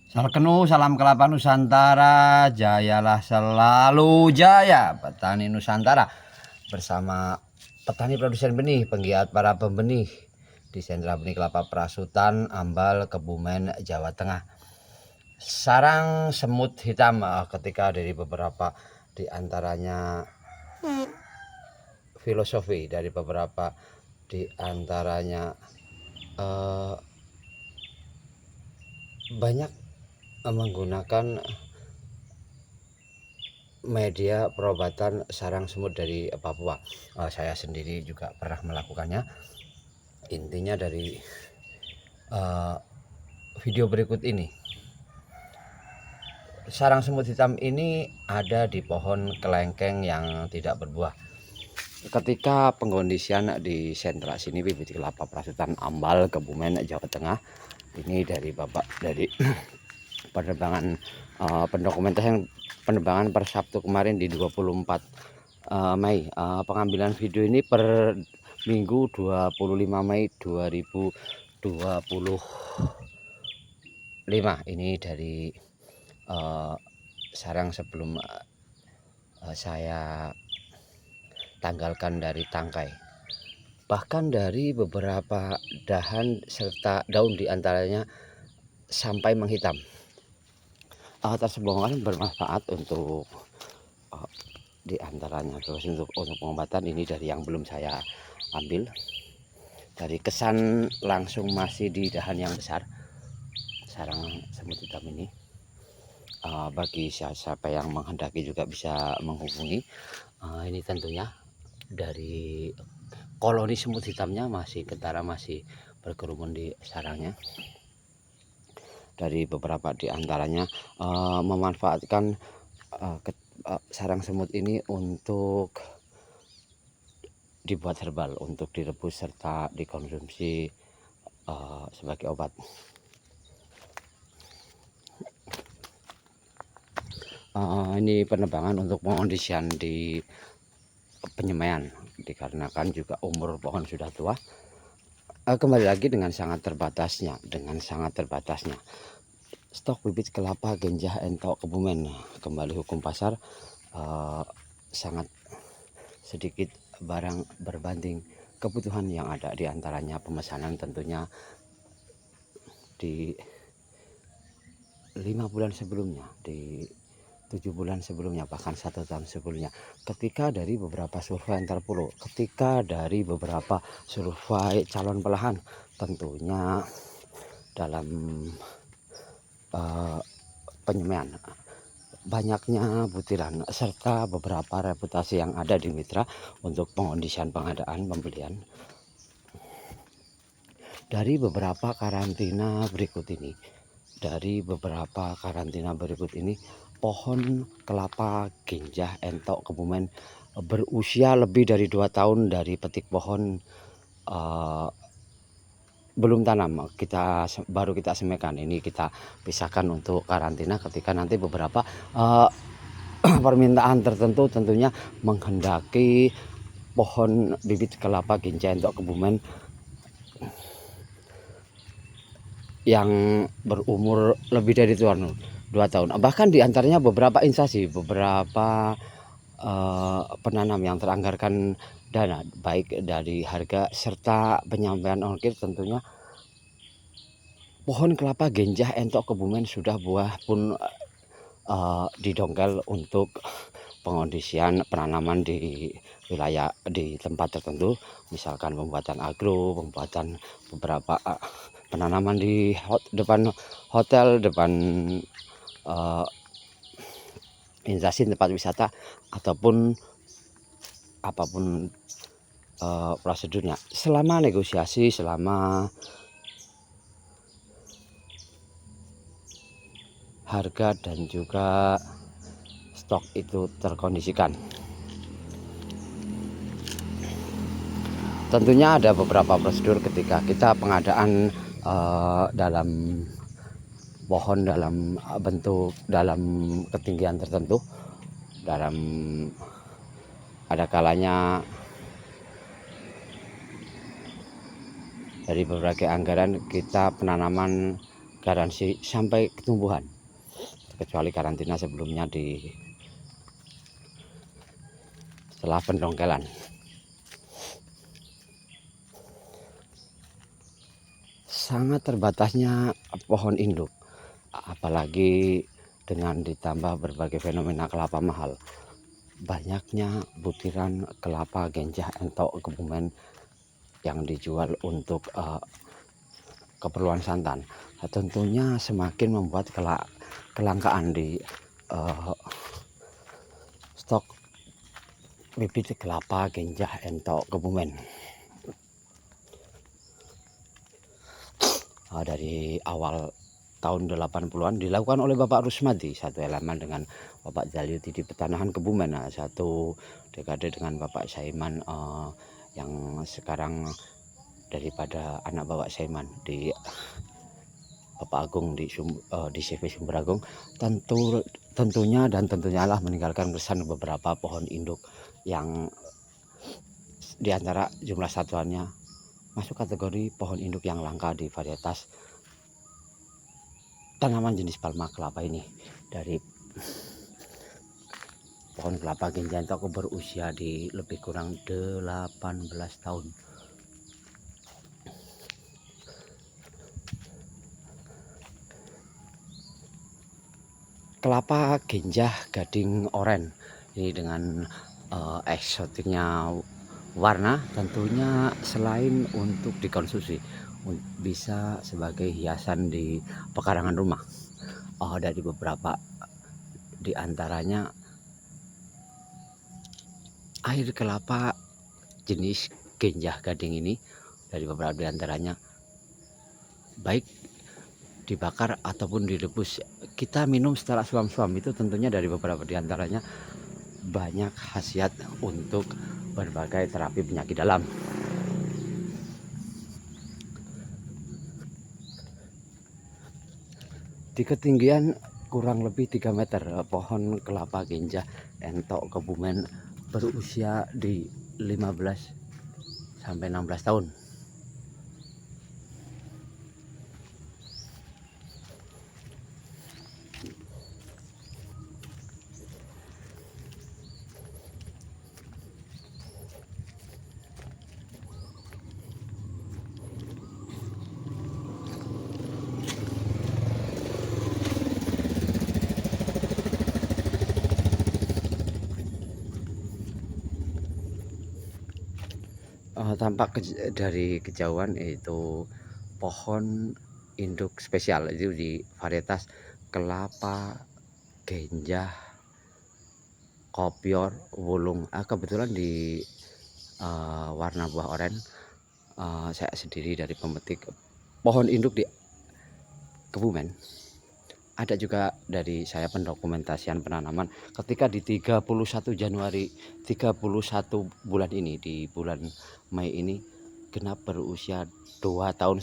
Salkenu, salam kelapa Nusantara, jayalah selalu jaya. Petani Nusantara bersama petani produsen benih, penggiat para pembenih di sentra benih kelapa Prasutan, Ambal, Kebumen, Jawa Tengah. Sarang semut hitam ketika dari beberapa di antaranya filosofi, dari beberapa di antaranya banyak menggunakan media perobatan sarang semut dari Papua. Saya sendiri juga pernah melakukannya. Intinya dari video berikut ini, sarang semut hitam ini ada di pohon kelengkeng yang tidak berbuah. Ketika pengkondisian di sentra sini bibit kelapa Prasutan Ambal, Kebumen, Jawa Tengah, ini dari bapak dari penerbangan penerbangan per Sabtu kemarin di 24 Mei. Pengambilan video ini per Minggu 25 Mei 2025. Ini dari sarang sebelum saya tanggalkan dari tangkai. Bahkan dari beberapa dahan serta daun diantaranya sampai menghitam. Tersebut bermanfaat untuk diantaranya terus untuk pengobatan. Ini dari yang belum saya ambil. Dari kesan langsung masih di dahan yang besar sarang semut hitam ini. Bagi siapa yang menghendaki juga bisa menghubungi. Ini tentunya dari koloni semut hitamnya masih kentara, masih berkerumun di sarangnya. Dari beberapa di antaranya memanfaatkan sarang semut ini untuk dibuat herbal, untuk direbus serta dikonsumsi sebagai obat. Ini penebangan untuk pengondisian di penyemaian, dikarenakan juga umur pohon sudah tua. Kembali lagi dengan sangat terbatasnya stok bibit kelapa Genjah Entok Kebumen. Kembali hukum pasar, sangat sedikit barang berbanding kebutuhan yang ada. Di antaranya pemesanan tentunya di 5 bulan sebelumnya, di 7 bulan sebelumnya, bahkan 1 tahun sebelumnya. Ketika dari beberapa survei antar pulau, ketika dari beberapa survei calon pelahan, tentunya dalam penyemaian, banyaknya butiran serta beberapa reputasi yang ada di mitra untuk pengondisian, pengadaan, pembelian. Dari beberapa karantina berikut ini, pohon kelapa Genjah Entok Kebumen berusia lebih dari 2 tahun dari petik pohon, belum tanam, baru kita semaikan. Ini kita pisahkan untuk karantina ketika nanti beberapa permintaan tertentu tentunya menghendaki pohon bibit kelapa Genjah Entok Kebumen yang berumur lebih dari 2 tahun. Bahkan diantaranya beberapa instansi, beberapa penanam yang teranggarkan dana baik dari harga serta penyampaian ongkir. Tentunya pohon kelapa Genjah Entok Kebumen sudah buah pun didongkel untuk pengondisian penanaman di wilayah, di tempat tertentu, misalkan pembuatan agro, pembuatan beberapa penanaman di depan hotel, depan instansi tempat wisata, ataupun apapun prosedurnya. Selama negosiasi, selama harga dan juga stok itu terkondisikan. Tentunya ada beberapa prosedur ketika kita pengadaan dalam pohon, dalam bentuk, dalam ketinggian tertentu. Ada kalanya dari berbagai anggaran kita penanaman garansi sampai ketumbuhan, kecuali karantina sebelumnya setelah pendongkelan. Sangat terbatasnya pohon induk, apalagi dengan ditambah berbagai fenomena kelapa mahal, banyaknya butiran kelapa genjah entok Kebumen yang dijual untuk keperluan santan. Nah, tentunya semakin membuat kelangkaan di stok bibit kelapa genjah entok Kebumen. Dari awal tahun 80-an dilakukan oleh Bapak Rusmadi, satu elemen dengan Bapak Zaliuti di Petanahan Kebumen, satu dekade dengan Bapak Saiman yang sekarang daripada anak Bapak Saiman di Bapak Agung di CV Sumber Agung. Tentunya lah meninggalkan kesan beberapa pohon induk yang diantara jumlah satuannya masuk kategori pohon induk yang langka di varietas tanaman jenis palma kelapa ini. Dari pohon kelapa genjah entok berusia di lebih kurang 18 tahun. Kelapa genjah gading oren ini dengan eksotiknya warna, tentunya selain untuk dikonsumsi bisa sebagai hiasan di pekarangan rumah. Dari beberapa diantaranya air kelapa jenis genjah gading ini, dari beberapa diantaranya baik dibakar ataupun direbus kita minum setelah suam-suam, itu tentunya dari beberapa diantaranya banyak khasiat untuk berbagai terapi penyakit dalam. Di ketinggian kurang lebih 3 meter, pohon kelapa genjah entok Kebumen berusia di 15 sampai 16 tahun. Tampak dari kejauhan itu pohon induk spesial, itu di varietas kelapa genjah kopior wulung. Kebetulan di warna buah oren, saya sendiri dari pemetik pohon induk di Kebumen. Ada juga dari saya pendokumentasian penanaman ketika di 31 Januari 31 bulan ini, di bulan Mei ini genap berusia 2 tahun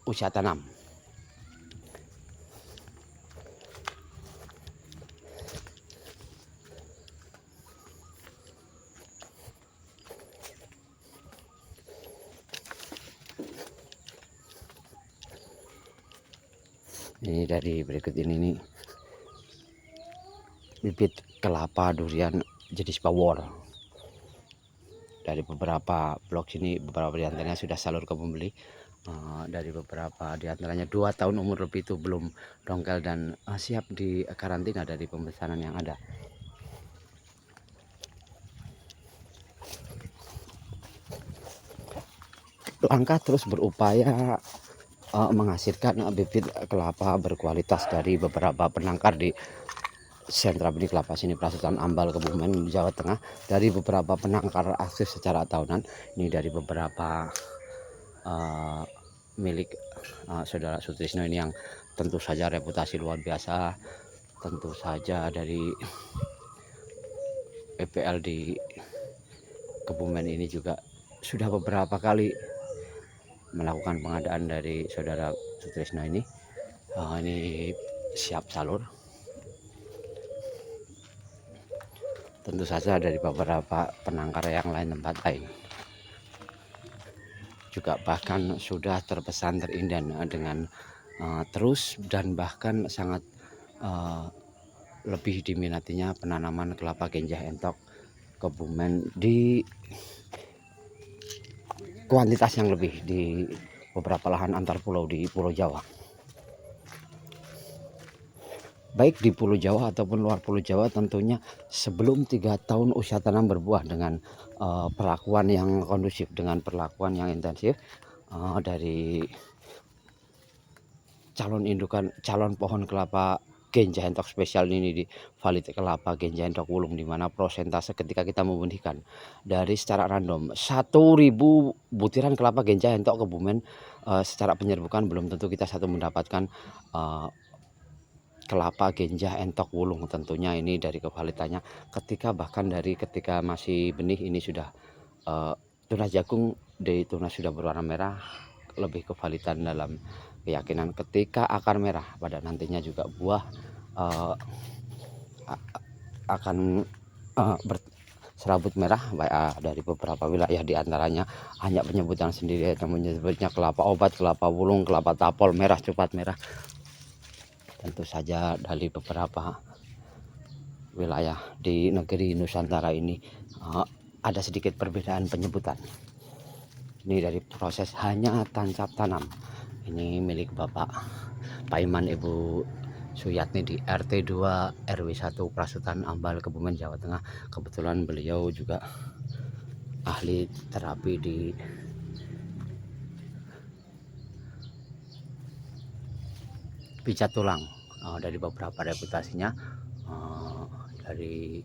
usia tanam. Ini dari berikut ini nih, bibit kelapa durian jenis bawor. Dari beberapa blok sini, beberapa diantaranya sudah salur ke pembeli. Dari beberapa diantaranya 2 tahun umur lebih itu belum dongkel dan siap di karantina dari pemesanan yang ada. Langkah terus berupaya menghasilkan bibit kelapa berkualitas dari beberapa penangkar di sentra benih kelapa sini Prasetan Ambal Kebumen Jawa Tengah. Dari beberapa penangkar aktif secara tahunan, ini dari beberapa milik saudara Sutrisno ini yang tentu saja reputasi luar biasa. Tentu saja dari PPL di Kebumen ini juga sudah beberapa kali melakukan pengadaan dari saudara Sutrisno ini. Ini siap salur. Tentu saja dari beberapa penangkar yang lain, tempat lain juga bahkan sudah terpesan terinden dengan terus dan bahkan sangat lebih diminatinya penanaman kelapa genjah entok Kebumen di kuantitas yang lebih di beberapa lahan antar pulau di Pulau Jawa. Baik di Pulau Jawa ataupun luar Pulau Jawa, tentunya sebelum 3 tahun usia tanam berbuah dengan perlakuan yang kondusif, dengan perlakuan yang intensif dari calon pohon kelapa genjah entok spesial ini di Valid kelapa genjah entok wulung, di mana prosentase ketika kita membandingkan dari secara random 1.000 butiran kelapa genjah entok Kebumen secara penyerbukan, belum tentu kita satu mendapatkan kelapa genjah entok wulung. Tentunya ini dari kevalitannya, bahkan dari ketika masih benih ini sudah tunas jagung dari tunas sudah berwarna merah, lebih kevalitan dalam keyakinan ketika akar merah pada nantinya juga buah akan serabut merah. Dari beberapa wilayah diantaranya hanya penyebutan sendiri, menyebutnya kelapa obat, kelapa wulung, kelapa tapol, merah cepat merah. Tentu saja dari beberapa wilayah di negeri Nusantara ini ada sedikit perbedaan penyebutan. Ini dari proses hanya tancap tanam. Ini milik Bapak Paiman Ibu Suyatni di RT 2 RW 1 Prasutan Ambal Kebumen Jawa Tengah. Kebetulan beliau juga ahli terapi di pijat tulang. Dari beberapa reputasinya dari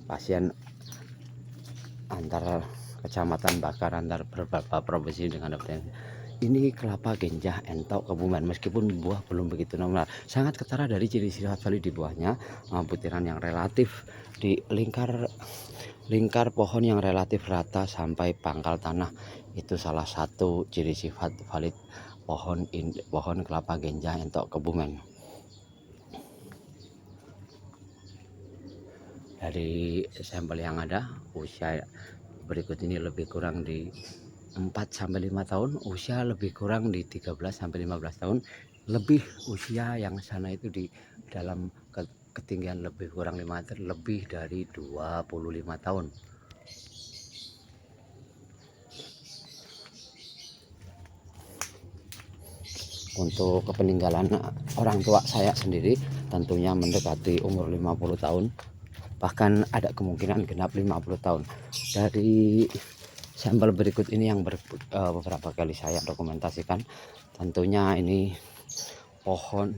pasien antar kecamatan, bahkan antar beberapa provinsi dengan ini kelapa genjah entok Kebumen. Meskipun buah belum begitu nominal, sangat ketara dari ciri sifat valid di buahnya, butiran yang relatif di lingkar pohon yang relatif rata sampai pangkal tanah, itu salah satu ciri sifat valid pohon kelapa genjah entok Kebumen. Dari sampel yang ada, usia berikut ini lebih kurang di 4-5 tahun, usia lebih kurang di 13-15 tahun, lebih usia yang sana itu di dalam ketinggian lebih kurang 5 meter, lebih dari 25 tahun. Untuk kepeninggalan orang tua saya sendiri tentunya mendekati umur 50 tahun, bahkan ada kemungkinan genap 50 tahun. Dari sampel berikut ini yang beberapa kali saya dokumentasikan, tentunya ini pohon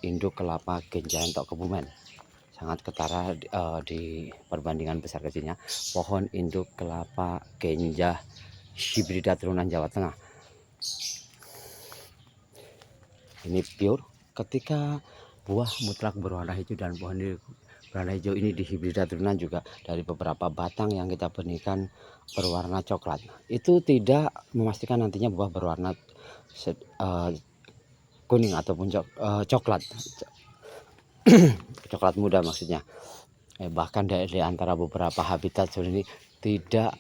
induk kelapa genjah entok Kebumen. Sangat ketara di perbandingan besar kecilnya pohon induk kelapa genjah hibrida turunan Jawa Tengah. Ini pure ketika buah mutlak berwarna hijau, dan pohon berwarna hijau ini di hibrida turunan juga dari beberapa batang yang kita benihkan berwarna coklat. Itu tidak memastikan nantinya buah berwarna kuning ataupun coklat coklat muda maksudnya. Bahkan dari antara beberapa habitat seperti ini tidak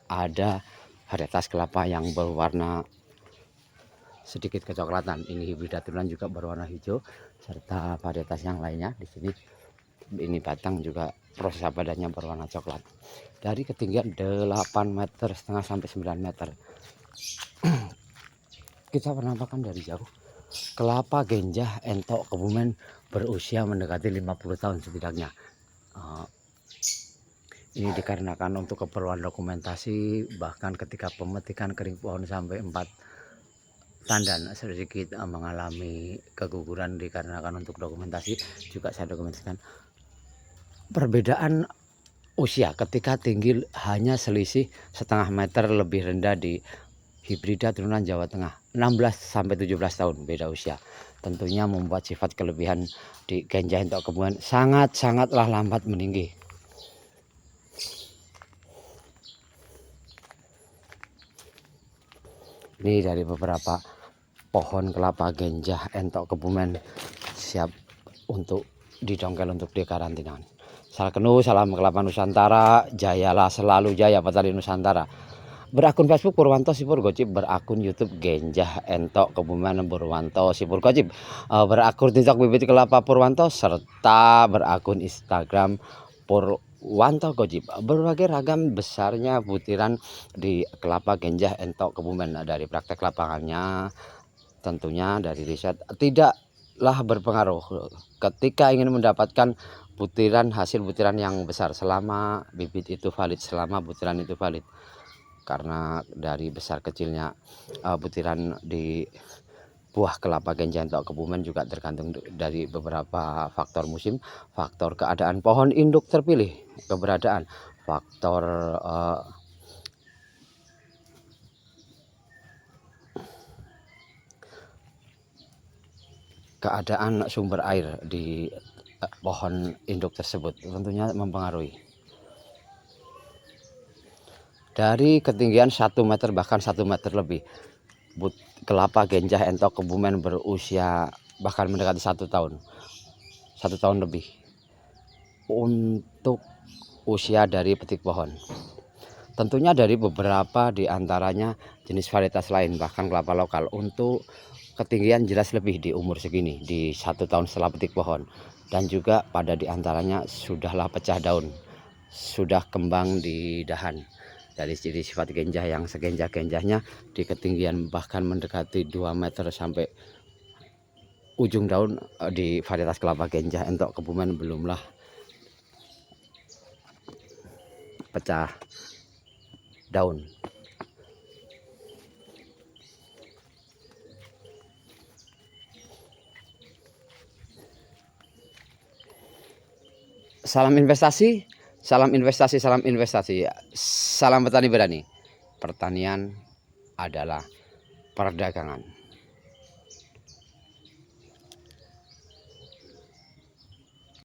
ada varietas kelapa yang berwarna sedikit kecoklatan. Ini hibrida turunan juga berwarna hijau serta varietas yang lainnya. Di sini ini batang juga proses abadannya berwarna coklat. Dari ketinggian 8,5 meter sampai 9 meter kita penampakan dari jauh kelapa genjah entok Kebumen berusia mendekati 50 tahun setidaknya. Ini dikarenakan untuk keperluan dokumentasi, bahkan ketika pemetikan kering pohon sampai 4 tandan sedikit mengalami keguguran dikarenakan untuk dokumentasi, juga saya dokumentasikan perbedaan usia ketika tinggi hanya selisih setengah meter lebih rendah di hibrida turunan Jawa Tengah, 16-17 tahun beda usia. Tentunya membuat sifat kelebihan di genjah entok Kebumen sangatlah lambat meninggi. Ini dari beberapa pohon kelapa genjah entok Kebumen siap untuk didongkel untuk dikarantina. Salam kelapa Nusantara, jayalah selalu jaya petani Nusantara. Berakun Facebook Purwanto Sipur Gocip, berakun YouTube Genjah Entok Kebumen Purwanto Sipur Gocip, berakun TikTok Bibit Kelapa Purwanto, serta berakun Instagram Purwanto Gocip. Berbagai ragam besarnya butiran di kelapa Genjah Entok Kebumen. Nah, dari praktek lapangannya, tentunya dari riset, tidaklah berpengaruh ketika ingin mendapatkan hasil butiran yang besar selama bibit itu valid, selama butiran itu valid. Karena dari besar kecilnya butiran di buah kelapa Genjah Entok Kebumen juga tergantung dari beberapa faktor musim, faktor keadaan pohon induk terpilih, keberadaan, faktor keadaan sumber air di pohon induk tersebut tentunya mempengaruhi. Dari ketinggian 1 meter bahkan 1 meter lebih, kelapa Genjah Entok Kebumen berusia bahkan mendekati 1 tahun, 1 tahun lebih untuk usia dari petik pohon. Tentunya dari beberapa diantaranya jenis varietas lain, bahkan kelapa lokal untuk ketinggian jelas lebih di umur segini, di 1 tahun setelah petik pohon. Dan juga pada diantaranya sudahlah pecah daun, sudah kembang di dahan. Dari ciri sifat genjah yang segenjah-genjahnya di ketinggian bahkan mendekati 2 meter sampai ujung daun di varietas kelapa Genjah Entok Kebumen belumlah pecah daun. Salam investasi, salam investasi, salam investasi. Salam petani berani. Pertanian adalah perdagangan.